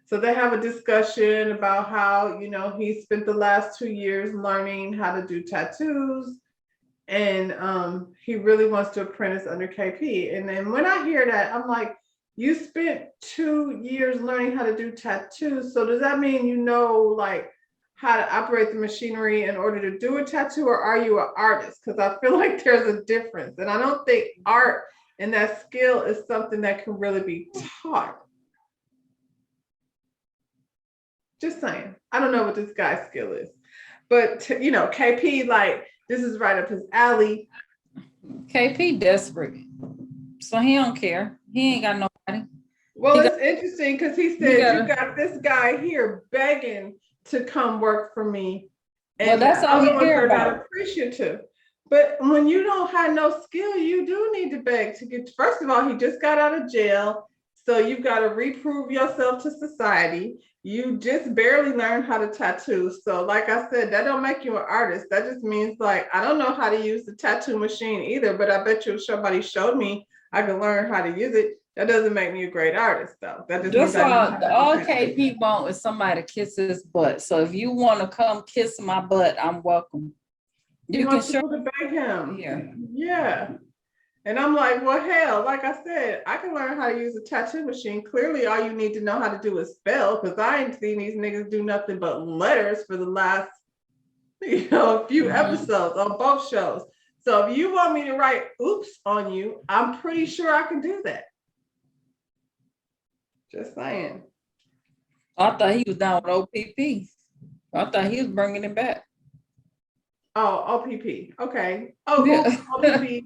So they have a discussion about how, he spent the last 2 years learning how to do tattoos. And he really wants to apprentice under KP. And then when I hear that, I'm like, you spent 2 years learning how to do tattoos. So does that mean like how to operate the machinery in order to do a tattoo, or are you an artist? Because I feel like there's a difference. And I don't think art and that skill is something that can really be taught. Just saying. I don't know what this guy's skill is. But, KP, like, this is right up his alley. KP desperate. So he don't care. He ain't got nobody. Well, it's interesting because he said, you got this guy here begging to come work for me. And that's all he care about. Not appreciative. But when you don't have no skill, you do need to beg to get. First of all, he just got out of jail. So you've got to reprove yourself to society. You just barely learned how to tattoo. So like I said, that don't make you an artist. That just means like, I don't know how to use the tattoo machine either, but I bet you if somebody showed me, I could learn how to use it. That doesn't make me a great artist though. That just means all KP want is somebody to kiss his butt. So if you want to come kiss my butt, I'm welcome. You can show to beg him. Yeah. And I'm like, well, hell, like I said, I can learn how to use a tattoo machine. Clearly, all you need to know how to do is spell, because I ain't seen these niggas do nothing but letters for the last, few episodes on both shows. So if you want me to write oops on you, I'm pretty sure I can do that. Just saying. I thought he was down with OPP. I thought he was bringing it back. Oh, OPP. Okay. Oh, Yeah. Google OPP.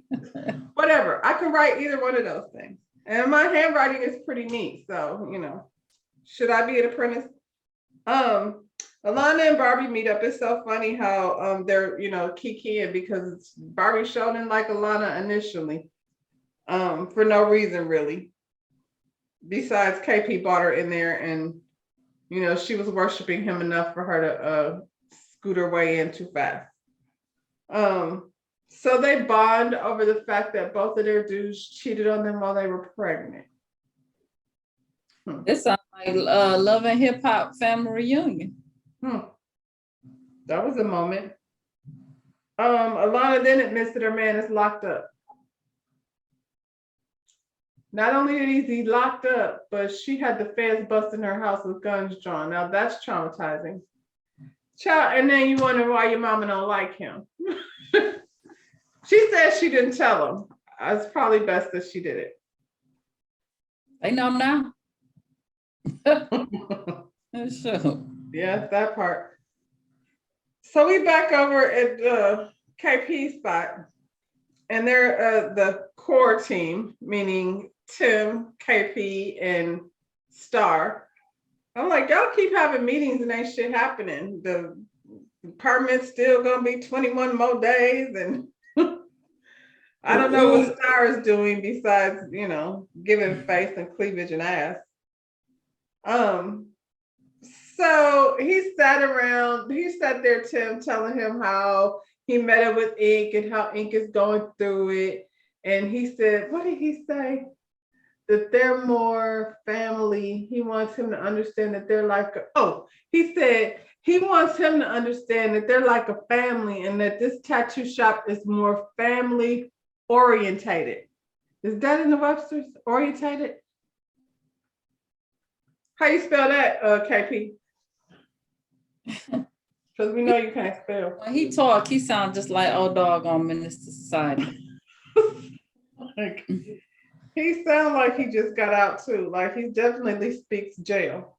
Whatever. I can write either one of those things. And my handwriting is pretty neat. So, should I be an apprentice? Alana and Barbie meet up. It's so funny how they're, kikiing because Barbie showed him like Alana initially. For no reason really. Besides KP brought her in there and she was worshiping him enough for her to scoot her way in too fast. So they bond over the fact that both of their dudes cheated on them while they were pregnant. This sounds like Love and Hip Hop family reunion. That was a moment. Alana then admits that her man is locked up. Not only is he locked up, but she had the feds busting her house with guns drawn. Now that's traumatizing. Child, and then you wonder why your mama don't like him. She said she didn't tell him. It's probably best that she did it. They know now. Sure. Yeah, that part. So we back over at the KP spot, and they're the core team, meaning Tim, KP, and Star. I'm like, y'all keep having meetings and ain't shit happening. The permit's still gonna be 21 more days, and I don't know what Star is doing besides, giving face and cleavage and ass. So he sat there, Tim, telling him how he met up with Ink and how Ink is going through it. And he said, what did he say? That they're more family. He wants him to understand that they're like, he said he wants him to understand that they're like a family and that this tattoo shop is more family orientated. Is that in the Webster's? Orientated? How you spell that, KP? Because we know you can't spell. When he talk, he sounds just like old dog on Minister Society. Like, he sounds like he just got out too. Like he definitely speaks jail.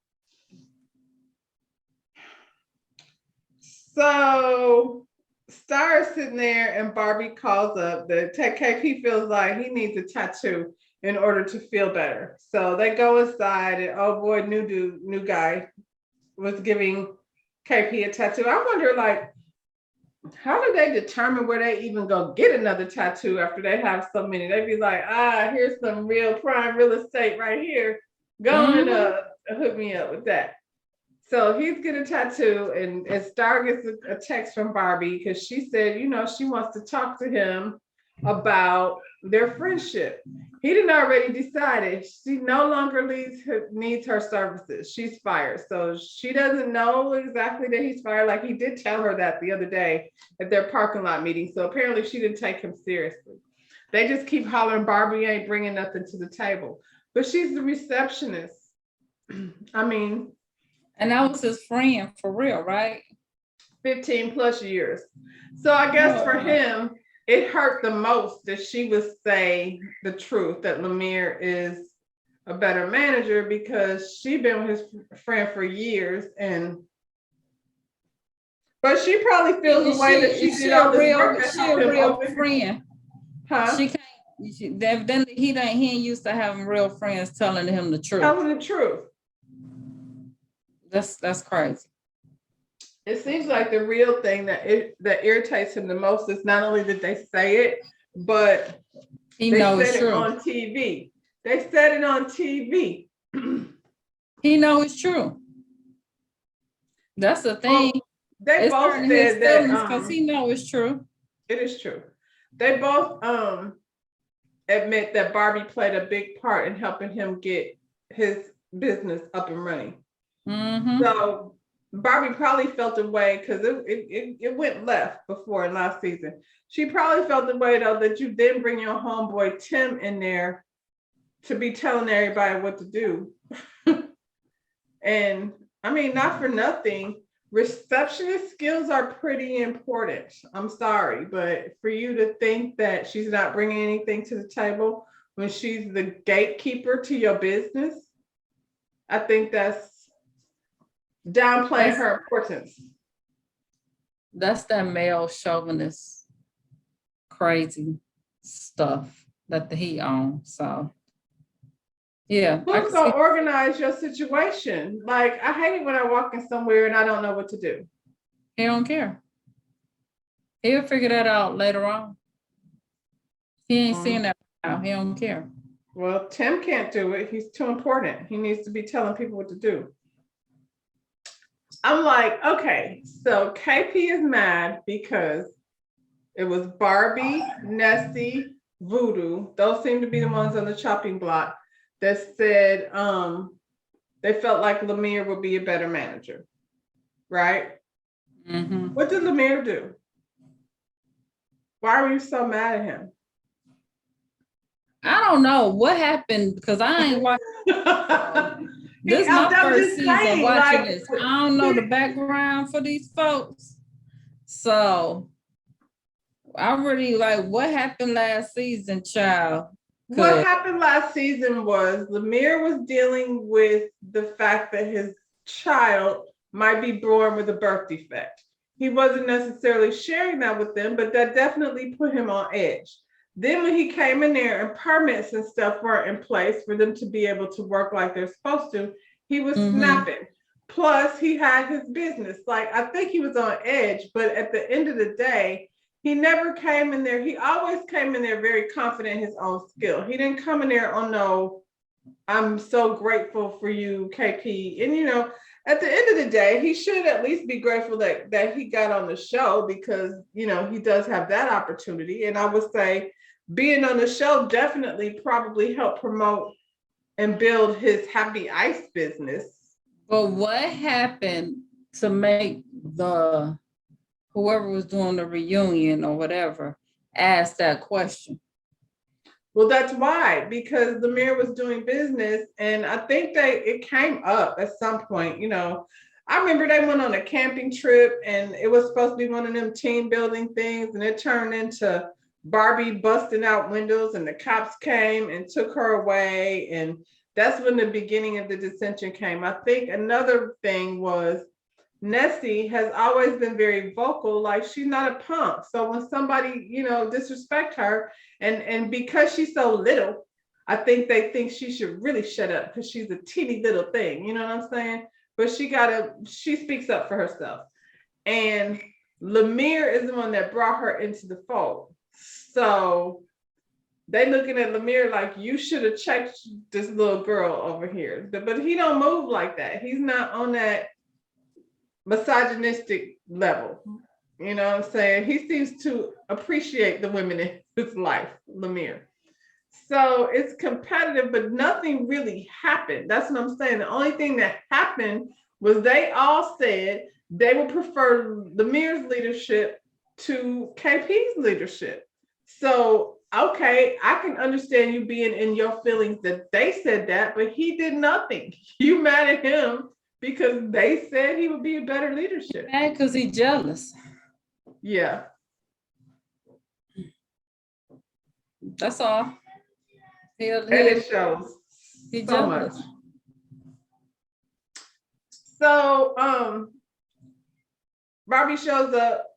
So Star is sitting there and Barbie calls up. The KP feels like he needs a tattoo in order to feel better. So they go inside and oh boy, new guy was giving KP a tattoo. I wonder, like, how do they determine where they even go get another tattoo after they have so many? They'd be like, here's some real prime real estate right here. Go and hook me up with that. So he's getting a tattoo, and Star gets a text from Barbie because she said, she wants to talk to him about their friendship. He didn't already decided she no longer needs her services. She's fired. So she doesn't know exactly that he's fired. Like he did tell her that the other day at their parking lot meeting. So apparently she didn't take him seriously. They just keep hollering, Barbie ain't bringing nothing to the table. But she's the receptionist. I mean. And that was his friend for real, right? 15 plus years. So I guess for him, it hurt the most that she would say the truth, that Lemire is a better manager because she'd been with his friend for years. But she probably feels the way that she did all this work. She a real friend. Huh? She can't, then he ain't used to having real friends telling him the truth. Telling the truth. That's crazy. It seems like the real thing that irritates him the most is not only that they say it, but they said it on TV. They said it on TV. He knows it's true. That's the thing. They both said that because he knows it's true. It is true. They both admit that Barbie played a big part in helping him get his business up and running. Mm-hmm. So Barbie probably felt a way because it went left before in last season. She probably felt the way though that you didn't bring your homeboy Tim in there to be telling everybody what to do. And I mean, not for nothing, receptionist skills are pretty important. I'm sorry, but for you to think that she's not bringing anything to the table when she's the gatekeeper to your business, I think that's downplaying her importance. That's that male chauvinist crazy stuff that he owns. So yeah, I Who's can see gonna organize your situation? Like, I hate it when I walk in somewhere and I don't know what to do. he don't care. He'll figure that out later on. He ain't seeing that now. He don't care. Well, Tim can't do it. He's too important. He needs to be telling people what to do. I'm like, okay, so KP is mad because it was Barbie, Nessie, Voodoo. Those seem to be the ones on the chopping block that said they felt like Lemire would be a better manager, right? Mm-hmm. What did Lemire do? Why were you so mad at him? I don't know what happened because I ain't watched. This is my I'm first just season saying, watching like, this. I don't know the background for these folks. So I really like what happened last season, child. what happened last season was Lemire was dealing with the fact that his child might be born with a birth defect. He wasn't necessarily sharing that with them, but that definitely put him on edge. Then when he came in there and permits and stuff weren't in place for them to be able to work like they're supposed to, he was snapping. Plus, he had his business. Like, I think he was on edge, but at the end of the day, he never came in there. He always came in there very confident in his own skill. He didn't come in there on no, I'm so grateful for you, KP. And, you know, at the end of the day, he should at least be grateful that he got on the show because, you know, he does have that opportunity. And I would say being on the show definitely probably helped promote and build his Happy Ice business. But what happened to make the whoever was doing the reunion or whatever ask that question? Well, that's why, because Lemire was doing business, and I think it came up at some point. You know, I remember they went on a camping trip, and it was supposed to be one of them team building things, and it turned into Barbie busting out windows, and the cops came and took her away, and that's when the beginning of the dissension came. I think another thing was Nessie has always been very vocal, like she's not a punk. So when somebody, you know, disrespect her, and because she's so little, I think they think she should really shut up because she's a teeny little thing, you know what I'm saying? But she speaks up for herself. And Lemire is the one that brought her into the fold. So they looking at Lemire like, you should have checked this little girl over here. But he don't move like that. He's not on that misogynistic level. You know what I'm saying? He seems to appreciate the women in his life, Lemire. So it's competitive, but nothing really happened. That's what I'm saying. The only thing that happened was they all said they would prefer Lemire's leadership to KP's leadership. So, okay, I can understand you being in your feelings that they said that, but he did nothing. You mad at him because they said he would be a better leadership. And because he's jealous. Yeah. That's all. And it shows He's so jealous. much. So Barbie shows up.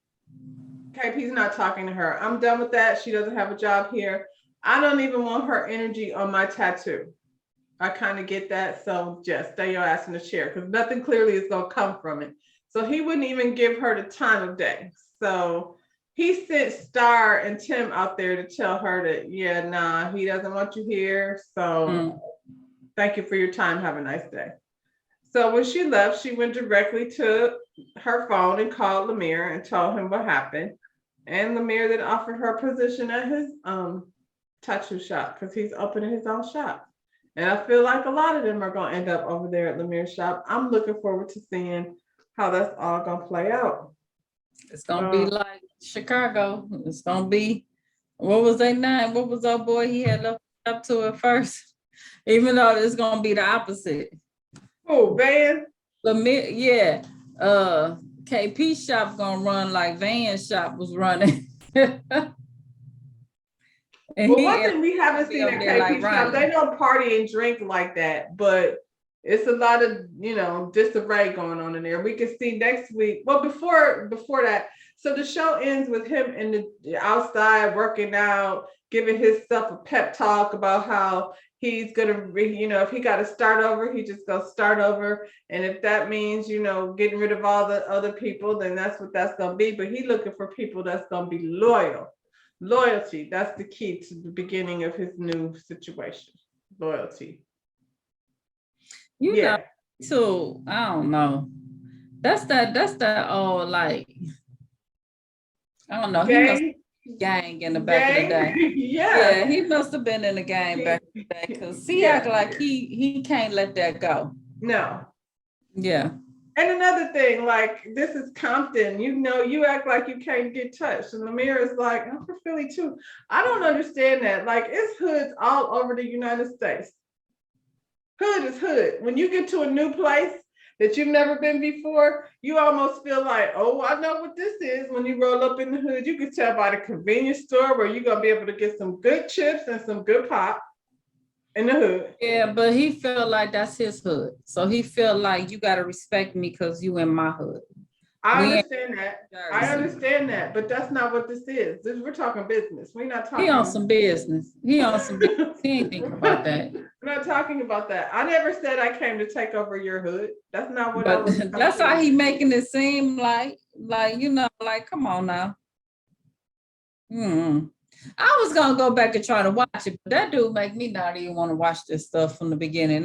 KP's not talking to her. I'm done with that. She doesn't have a job here. I don't even want her energy on my tattoo. I kind of get that. So just stay your ass in the chair because nothing clearly is going to come from it. So he wouldn't even give her the time of day. So he sent Star and Tim out there to tell her that, yeah, nah, he doesn't want you here. So thank you for your time. Have a nice day. So when she left, she went directly to her phone and called Lemire and told him what happened. And Lemire then offered her a position at his tattoo shop because he's opening his own shop. And I feel like a lot of them are going to end up over there at Lemire's shop. I'm looking forward to seeing how that's all going to play out. It's going to be like Chicago. It's going to be, what was their name? What was our boy he had up to at first? Even though it's going to be the opposite. Oh, Van? Lemire, yeah. KP shop going to run like Van's shop was running. Well, one thing we haven't seen at KP shop, they don't party and drink like that, but it's a lot of, disarray going on in there. We can see next week. Well, before that, so the show ends with him in the outside working out, giving himself a pep talk about how he's gonna, if he got to start over, he just go start over. And if that means, getting rid of all the other people, then that's what that's gonna be. But he's looking for people that's gonna be loyal. Loyalty, that's the key to the beginning of his new situation. Loyalty. So I don't know. That's that all like, I don't know. He must Gang. gang in the back of the day. Yeah, he must have been in the game back in the day because he act like he can't let that go. No. Yeah. And another thing, like, this is Compton, you act like you can't get touched. And Lemire is like, I'm from Philly too. I don't understand that. Like, it's hoods all over the United States. Hood is hood. When you get to a new place that you've never been before, you almost feel like, oh, I know what this is. When you roll up in the hood, you can tell by the convenience store where you're going to be able to get some good chips and some good pop in the hood. Yeah, but he felt like that's his hood. So he felt like you got to respect me because you in my hood. I understand that. But that's not what this is. We're talking business. We're not talking. He on some business. He ain't thinking about that. We're not talking about that. I never said I came to take over your hood. That's not what I was. That's how he making it seem like, come on now. I was gonna go back and try to watch it, but that dude make me not even want to watch this stuff from the beginning.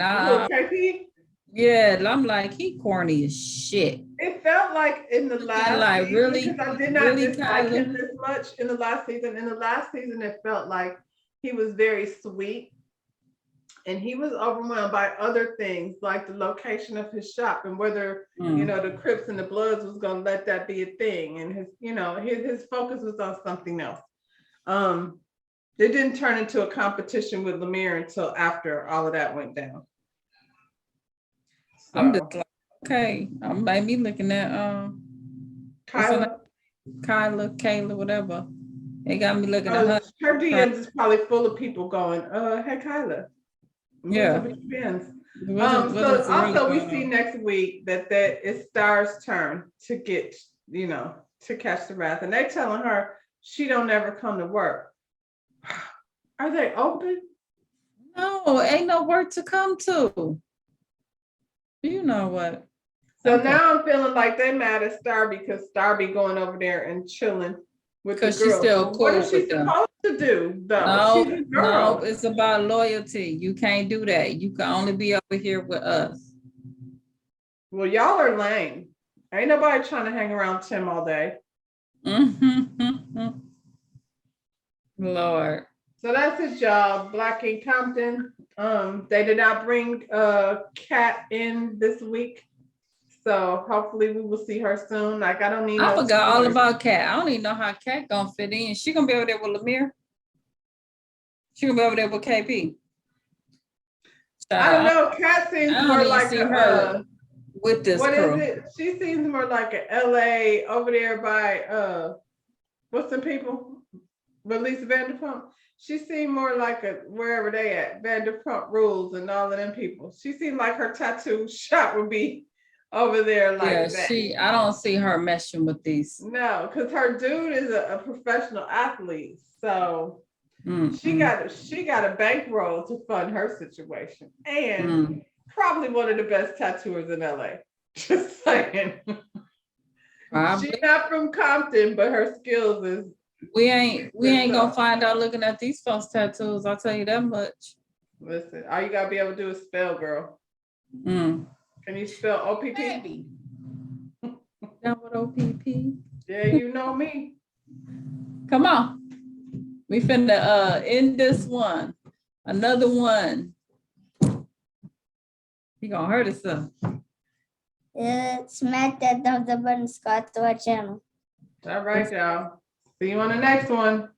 Yeah, I'm like, he corny as shit. It felt like in the last season, really, because I did not dislike him this much in the last season. In the last season, it felt like he was very sweet, and he was overwhelmed by other things like the location of his shop and whether the Crips and the Bloods was gonna let that be a thing, and his focus was on something else. It didn't turn into a competition with Lemire until after all of that went down. So. I'm just like, okay, I'm maybe looking at Kayla, whatever. They got me looking at her. Her DMs is probably full of people going, hey Kyla. Yeah. So we see next week that it's Star's turn to get, to catch the wrath. And they telling her she don't ever come to work. Are they open? No, ain't no work to come to. You know what? So now I'm feeling like they mad at Star because Star be going over there and chilling with the girls. She's still cool. What is she supposed to do though? No, it's about loyalty. You can't do that. You can only be over here with us. Well, y'all are lame. Ain't nobody trying to hang around Tim all day. Lord. So that's his job, Black in Compton. They did not bring Kat in this week. So hopefully we will see her soon. Like, I forgot all about Kat. I don't even know how Kat gonna fit in. She gonna be over there with Lemire? She gonna be over there with KP? I don't know. Kat seems more like her with this crew. Is it? She seems more like an LA over there by what's the people? Release Vanderpump. She seemed more like wherever they at, Vanderpump Rules and all of them people. She seemed like her tattoo shop would be over there like that. I don't see her meshing with these. No, because her dude is a professional athlete. So she got a bankroll to fund her situation. And probably one of the best tattooers in LA. Just saying. She's not from Compton, but her skills is. We ain't gonna find out looking at these folks' tattoos. I'll tell you that much. Listen, all you gotta be able to do is spell, girl. Can you spell OPP? Baby. That what OPP? Yeah, you know me. Come on. We finna end this one. Another one. He gonna hurt himself. Smack that thumbs up button, subscribe to our channel. All right, y'all. See you on the next one.